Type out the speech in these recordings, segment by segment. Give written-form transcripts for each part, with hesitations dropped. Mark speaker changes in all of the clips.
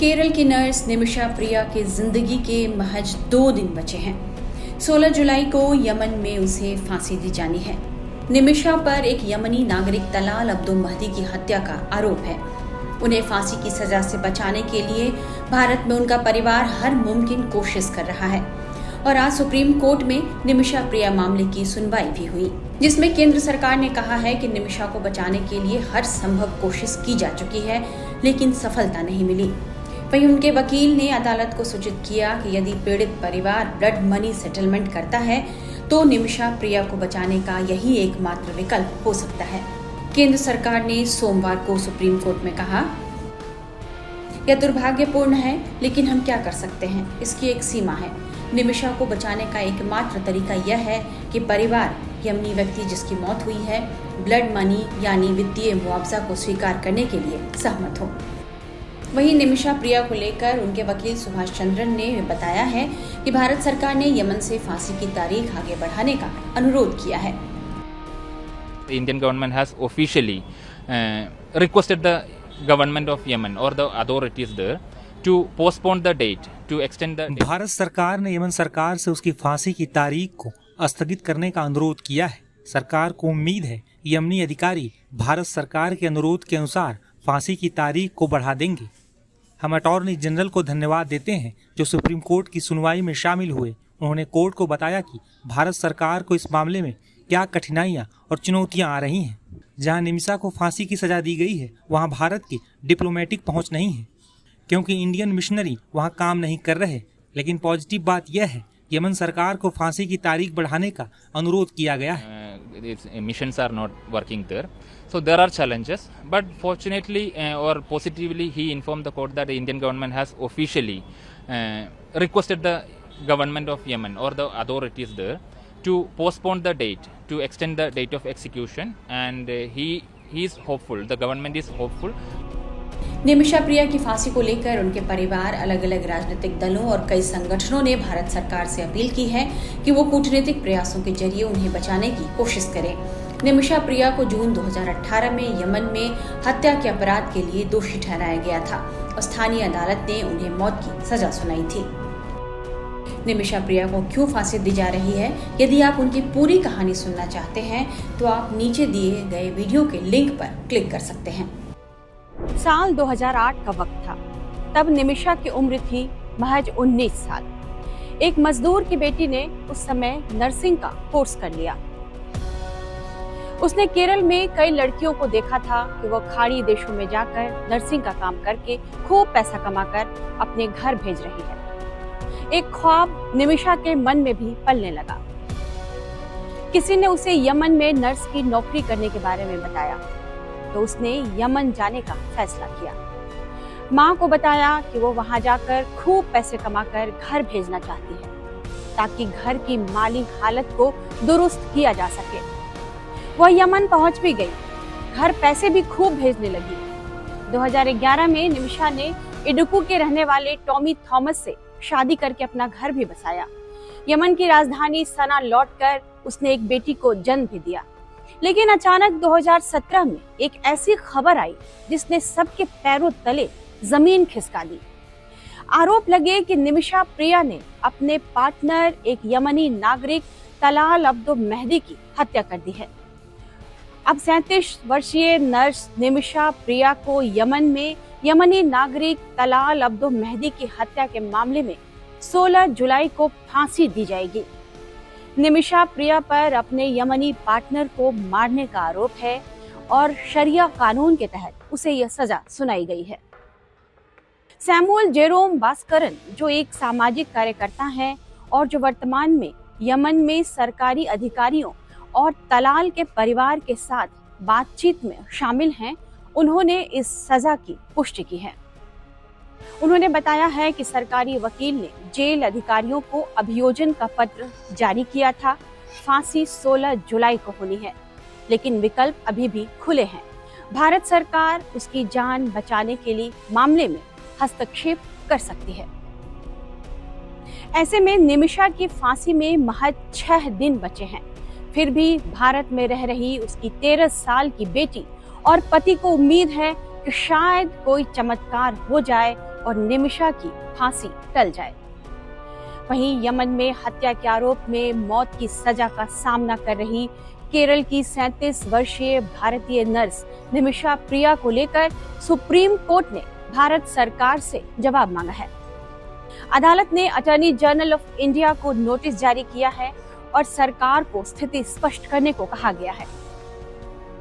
Speaker 1: केरल की नर्स निमिषा प्रिया के जिंदगी के महज 2 दिन बचे हैं। 16 जुलाई को यमन में उसे फांसी दी जानी है। निमिषा पर एक यमनी नागरिक तलाल अब्दुल महदी की हत्या का आरोप है। उन्हें फांसी की सजा से बचाने के लिए भारत में उनका परिवार हर मुमकिन कोशिश कर रहा है और आज सुप्रीम कोर्ट में निमिषा प्रिया मामले की सुनवाई भी हुई, जिसमें केंद्र सरकार ने कहा है कि निमिषा को बचाने के लिए हर संभव कोशिश की जा चुकी है, लेकिन सफलता नहीं मिली। वहीं उनके वकील ने अदालत को सूचित किया कि यदि पीड़ित परिवार ब्लड मनी सेटलमेंट करता है तो निमिषा प्रिया को बचाने का यही एकमात्र विकल्प हो सकता है। केंद्र सरकार ने सोमवार को सुप्रीम कोर्ट में कहा, यह दुर्भाग्यपूर्ण है, लेकिन हम क्या कर सकते हैं, इसकी एक सीमा है। निमिषा को बचाने का एकमात्र तरीका यह है कि परिवार यमनी व्यक्ति जिसकी मौत हुई है ब्लड मनी यानी वित्तीय मुआवजा को स्वीकार करने के लिए सहमत हो। वहीं निमिषा प्रिया को लेकर उनके वकील सुभाष चंद्रन ने बताया है कि भारत सरकार ने यमन से फांसी की तारीख आगे बढ़ाने का अनुरोध किया है।
Speaker 2: The Indian government has officially requested the government of Yemen or the authorities there to postpone the date, to extend the date.
Speaker 3: Bharat सरकार ने यमन सरकार से उसकी फांसी की तारीख को स्थगित करने का अनुरोध किया है। सरकार को उम्मीद है यमनी अधिकारी भारत सरकार के अनुरोध के अनुसार फांसी की तारीख को बढ़ा देंगे। हम अटॉर्नी जनरल को धन्यवाद देते हैं जो सुप्रीम कोर्ट की सुनवाई में शामिल हुए। उन्होंने कोर्ट को बताया कि भारत सरकार को इस मामले में क्या कठिनाइयां और चुनौतियां आ रही हैं। जहां निमिषा को फांसी की सजा दी गई है वहां भारत की डिप्लोमेटिक पहुंच नहीं है, क्योंकि इंडियन मिशनरी वहां काम नहीं कर रहे। लेकिन पॉजिटिव बात यह है यमन सरकार को फांसी की तारीख बढ़ाने का अनुरोध किया गया है।
Speaker 2: Missions are not working there, so there are challenges. But fortunately or positively, he informed the court that the Indian government has officially requested the government of Yemen or the authorities there to postpone the date, to extend the date of execution, and he is hopeful. The government is hopeful.
Speaker 1: Nimisha प्रिया की फांसी को लेकर उनके परिवार, अलग अलग राजनीतिक दलों और कई संगठनों ने भारत सरकार से अपील की है कि वो कूटनीतिक प्रयासों के जरिए उन्हें बचाने की कोशिश करे। निमिषा प्रिया को जून 2018 में यमन में हत्या के अपराध के लिए दोषी ठहराया गया था और स्थानीय अदालत ने उन्हें मौत की सजा सुनाई थी। निमिषा प्रिया को क्यों फांसी दी जा रही है, यदि आप उनकी पूरी कहानी सुनना चाहते हैं तो आप नीचे दिए गए वीडियो के लिंक पर क्लिक कर सकते हैं।
Speaker 4: साल 2008 का वक्त था। तब निमिषा की उम्र थी महज 19 साल। एक मजदूर की बेटी ने उस समय नर्सिंग का कोर्स कर लिया। उसने केरल में कई लड़कियों को देखा था कि वो खाड़ी देशों में जाकर नर्सिंग का काम करके खूब पैसा कमाकर अपने घर भेज रही है। एक ख्वाब निमिषा के मन में भी पलने लगा। किसी ने उसे यमन में नर्स की नौकरी करने के बारे में बताया तो उसने यमन जाने का फैसला किया। माँ को बताया कि वो वहां जाकर खूब पैसे कमाकर घर भेजना चाहती है ताकि घर की माली हालत को दुरुस्त किया जा सके। वह यमन पहुंच भी गई, घर पैसे भी खूब भेजने लगी। 2011 में निमिषा ने इडुक्कू के रहने वाले टॉमी थॉमस से शादी करके अपना घर भी बसाया। यमन की राजधानी सना लौटकर उसने एक बेटी को जन्म भी दिया। लेकिन अचानक 2017 में एक ऐसी खबर आई जिसने सबके पैरों तले जमीन खिसका दी। आरोप लगे कि निमिषा प्रिया ने अपने पार्टनर एक यमनी नागरिक तलाल अब्दुल महदी की हत्या कर दी है। अब 37 वर्षीय नर्स निमिषा प्रिया को यमन में यमनी नागरिक तलाल अब्दुल महदी की हत्या के मामले में 16 जुलाई को फांसी दी जाएगी। निमिषा प्रिया पर अपने यमनी पार्टनर को मारने का आरोप है और शरिया कानून के तहत उसे यह सजा सुनाई गई है। सैमुअल जेरोम भास्करन, जो एक सामाजिक कार्यकर्ता हैं और जो वर्तमान में यमन में सरकारी अधिकारियों और तलाल के परिवार के साथ बातचीत में शामिल हैं, उन्होंने इस सजा की पुष्टि की है। उन्होंने बताया है कि सरकारी वकील ने जेल अधिकारियों को अभियोजन का पत्र जारी किया था। फांसी 16 जुलाई को होनी है, लेकिन विकल्प अभी भी खुले हैं। भारत सरकार उसकी जान बचाने के लिए मामले में हस्तक्षेप कर सकती है। ऐसे में निमिषा की फांसी में महज 6 दिन बचे हैं। फिर भी भारत में रह रही उसकी 13 साल की बेटी और पति को उम्मीद है कि शायद कोई चमत्कार हो जाए और निमिषा की फांसी टल जाए। वहीं यमन में हत्या के आरोप में मौत की सजा का सामना कर रही केरल की 37 वर्षीय भारतीय नर्स निमिषा प्रिया को लेकर सुप्रीम कोर्ट ने भारत सरकार से जवाब मांगा है। अदालत ने अटॉर्नी जनरल ऑफ इंडिया को नोटिस जारी किया है और सरकार को स्थिति स्पष्ट करने को कहा गया है।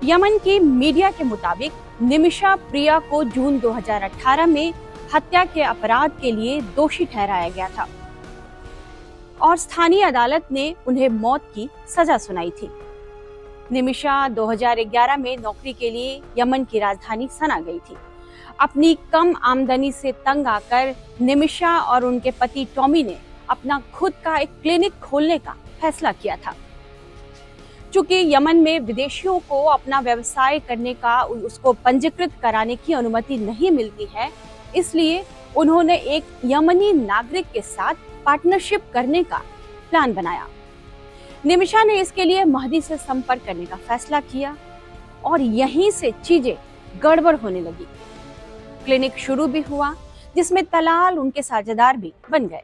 Speaker 4: यमन की मीडिया के मुताबिक निमिषा प्रिया को जून 2018 में हत्या के अपराध के लिए दोषी ठहराया गया था और स्थानीय अदालत ने उन्हें मौत की सजा सुनाई थी। निमिषा 2011 में नौकरी के लिए यमन की राजधानी सना गई थी। अपनी कम आमदनी से तंग आकर निमिषा और उनके पति टॉमी ने अपना खुद का एक क्लिनिक खोलने का फैसला किया था। चूंकि यमन में विदेशियों को अपना व्यवसाय करने का उसको पंजीकृत कराने की अनुमति नहीं मिलती है, इसलिए उन्होंने एक यमनी नागरिक के साथ पार्टनरशिप करने का प्लान बनाया। निमिषा ने इसके लिए महदी से संपर्क करने का फैसला किया और यहीं से चीजें गड़बड़ होने लगी। क्लिनिक शुरू भी हुआ जिसमें तलाल उनके साझेदार भी बन गए।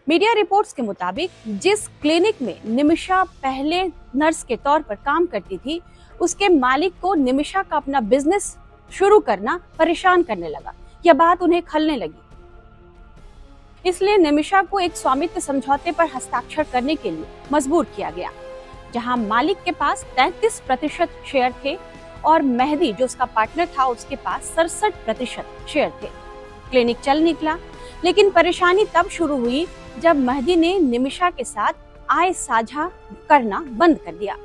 Speaker 4: मीडिया रिपोर्ट्स के मुताबिक जिस क्लिनिक में निमिषा पहले नर्स के तौर पर काम करती थी, उसके मालिक को निमिषा का अपना बिजनेस शुरू करना परेशान करने लगा। यह बात उन्हें खलने लगी, इसलिए निमिषा को एक स्वामित्व समझौते पर हस्ताक्षर करने के लिए मजबूर किया गया, जहां मालिक के पास 33% शेयर थे और मेहदी जो उसका पार्टनर था उसके पास 67% शेयर थे। क्लिनिक चल निकला, लेकिन परेशानी तब शुरू हुई जब मेहदी ने निमिषा के साथ आय साझा करना बंद कर दिया।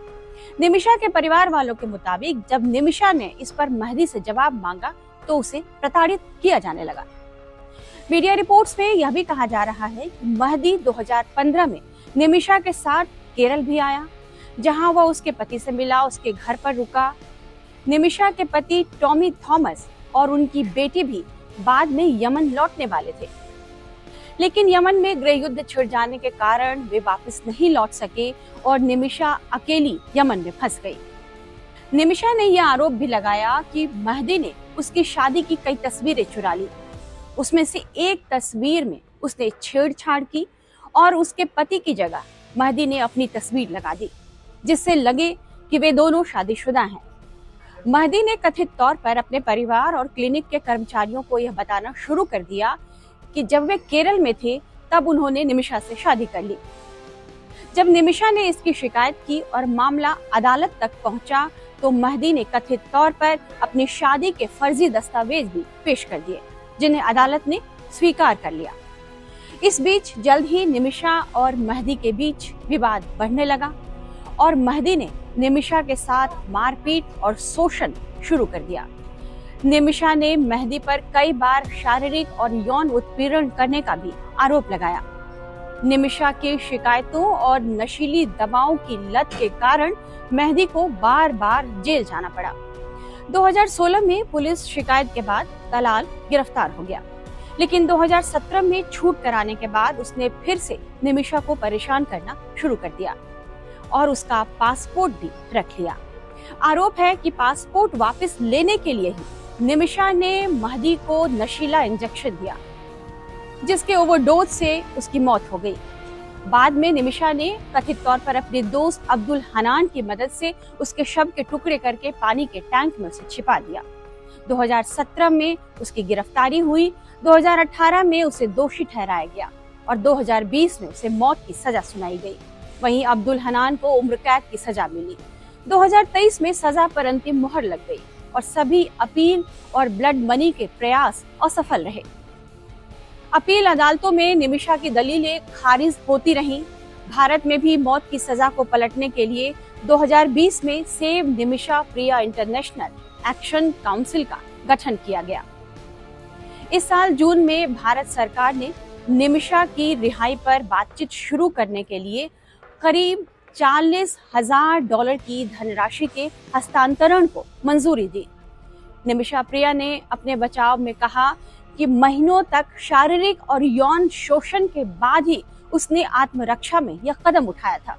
Speaker 4: निमिषा के परिवार वालों के मुताबिक जब निमिषा ने इस पर मेहदी से जवाब मांगा तो उसे प्रताड़ित किया जाने लगा। मीडिया रिपोर्ट्स में यह भी कहा जा रहा है कि मेहदी 2015 में निमिषा के साथ केरल भी आया, जहां वह उसके पति से मिला, उसके घर पर रुका। निमिषा के पति टॉमी थॉमस और उनकी बेटी भी बाद में यमन लौटने वाले थे, लेकिन यमन में गृह युद्ध छिड़ जाने के कारण वे वापस नहीं लौट सके और निमिषा अकेली यमन में फंस गई। निमिषा ने यह आरोप भी लगाया कि मेहदी ने उसकी शादी की कई तस्वीरें चुरा ली। उसमें से एक तस्वीर में उसने छेड़छाड़ की और उसके पति की जगह मेहदी ने अपनी तस्वीर लगा दी, जिससे लगे कि वे दोनों शादीशुदा हैं। मेहदी ने कथित तौर पर अपने परिवार और क्लिनिक के कर्मचारियों को यह बताना शुरू कर दिया कि जब वे केरल में थे तब उन्होंने निमिषा से शादी कर ली। जब निमिषा ने इसकी शिकायत की और मामला अदालत तक पहुंचा तो मेहदी ने कथित तौर पर अपनी शादी के फर्जी दस्तावेज भी पेश कर दिए, जिन्हें अदालत ने स्वीकार कर लिया। इस बीच जल्द ही निमिषा और मेहदी के बीच विवाद बढ़ने लगा और मेहदी ने निमिषा के साथ मारपीट और शोषण शुरू कर दिया। निमिषा ने मेहदी पर कई बार शारीरिक और यौन उत्पीड़न करने का भी आरोप लगाया। निमिषा की शिकायतों और नशीली दवाओं की लत के कारण मेहदी को बार बार जेल जाना पड़ा। 2016 में पुलिस शिकायत के बाद दलाल गिरफ्तार हो गया, लेकिन 2017 में छूट कराने के बाद उसने फिर से निमिषा को परेशान करना शुरू कर दिया और उसका पासपोर्ट भी रख लिया। आरोप है कि पासपोर्ट वापस लेने के लिए ही निमिषा ने मेहदी को नशीला इंजेक्शन दिया, जिसके ओवरडोज से उसकी मौत हो गई। बाद में निमिषा ने कथित तौर पर अपने दोस्त अब्दुल हनान की मदद से उसके शव के टुकड़े करके पानी के टैंक में उसे छिपा दिया। 2017 में उसकी गिरफ्तारी हुई, 2018 में उसे दोषी ठहराया गया और 2020 में उसे मौत की सजा सुनाई गई। वहीं अब्दुल हनान को उम्र कैद की सजा मिली। 2023 में सजा पर अंतिम मुहर लग गई और सभी अपील और ब्लड मनी के प्रयास असफल रहे। अपील अदालतों में निमिषा की दलीलें खारिज होती रहीं। भारत में भी मौत की सजा को पलटने के लिए 2020 में सेव निमिषा प्रिया इंटरनेशनल एक्शन काउंसिल का गठन किया गया। इस साल जून में भारत सरकार ने निमिषा की रिहाई पर बातचीत शुरू करने के लिए करीब $40,000 की धनराशि के हस्तांतरण को मंजूरी दी। निमिषा प्रिया ने अपने बचाव में कहा कि महीनों तक शारीरिक और यौन शोषण के बाद ही उसने आत्मरक्षा में यह कदम उठाया था।